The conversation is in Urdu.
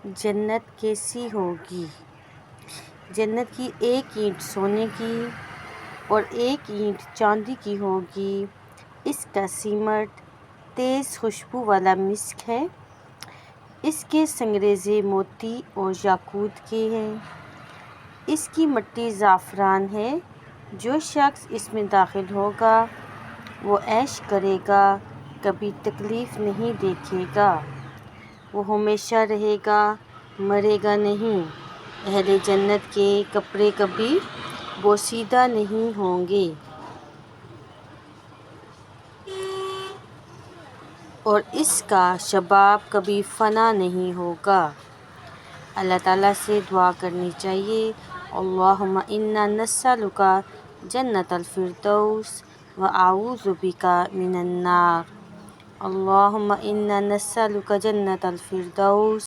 جنت کیسی ہوگی؟ جنت کی ایک اینٹ سونے کی اور ایک اینٹ چاندی کی ہوگی۔ اس کا سیمٹ تیز خوشبو والا مسک ہے۔ اس کے سنگریزے موتی اور یاقوت کے ہیں۔ اس کی مٹی زعفران ہے۔ جو شخص اس میں داخل ہوگا وہ عیش کرے گا، کبھی تکلیف نہیں دیکھے گا۔ وہ ہمیشہ رہے گا، مرے گا نہیں۔ اہل جنت کے کپڑے کبھی بوسیدہ نہیں ہوں گے اور اس کا شباب کبھی فنا نہیں ہوگا۔ اللہ تعالیٰ سے دعا کرنی چاہیے، اللہم انا نسألک جنت الفردوس ونعوذ بک من النار۔ اللہم انا نسألک جنت الفردوس